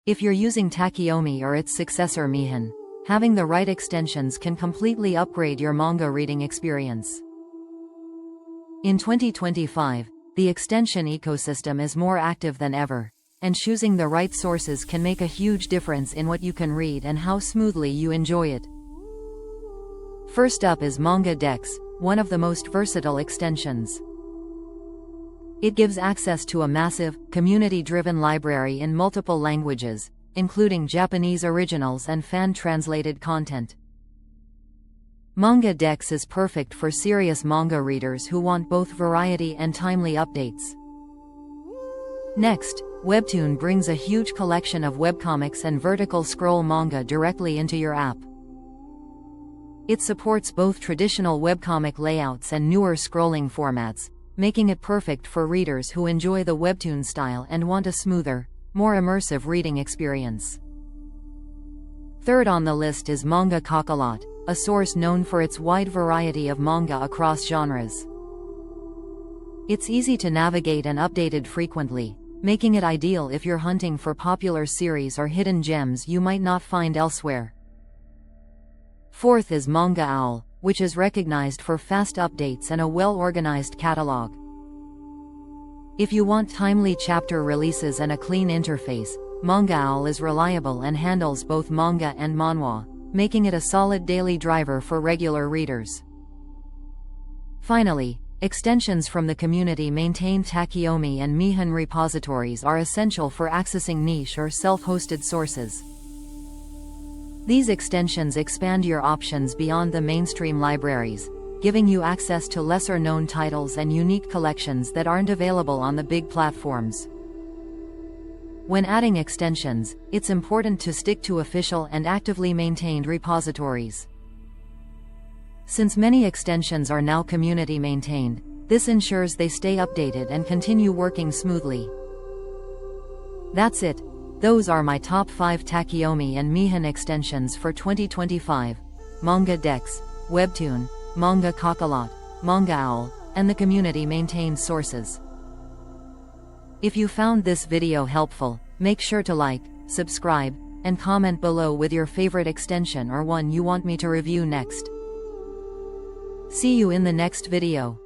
If you're using Tachiyomi or its successor Mihon, having the right extensions can completely upgrade your manga reading experience. In 2025, the extension ecosystem is more active than ever, and choosing the right sources can make a huge difference in what you can read and how smoothly you enjoy it. First up is MangaDex, one of the most versatile extensions. It gives access to a massive, community-driven library in multiple languages, including Japanese originals and fan-translated content. MangaDex is perfect for serious manga readers who want both variety and timely updates. Next, Webtoon brings a huge collection of webcomics and vertical scroll manga directly into your app. It supports both traditional webcomic layouts and newer scrolling formats, making it perfect for readers who enjoy the Webtoon style and want a smoother, more immersive reading experience. Third on the list is MangaKakalot, a source known for its wide variety of manga across genres. It's easy to navigate and updated frequently, making it ideal if you're hunting for popular series or hidden gems you might not find elsewhere. Fourth is MangaOwl, which is recognized for fast updates and a well-organized catalog. If you want timely chapter releases and a clean interface, MangaOwl is reliable and handles both manga and manhwa, making it a solid daily driver for regular readers. Finally, extensions from the community-maintained Tachiyomi and Mihon repositories are essential for accessing niche or self-hosted sources. These extensions expand your options beyond the mainstream libraries, giving you access to lesser-known titles and unique collections that aren't available on the big platforms. When adding extensions, it's important to stick to official and actively maintained repositories. Since many extensions are now community-maintained, this ensures they stay updated and continue working smoothly. That's it. Those are my top 5 Tachiyomi and Mihon extensions for 2025: MangaDex, Webtoon, MangaKakalot, MangaOwl, and the community-maintained sources. If you found this video helpful, make sure to like, subscribe, and comment below with your favorite extension or one you want me to review next. See you in the next video.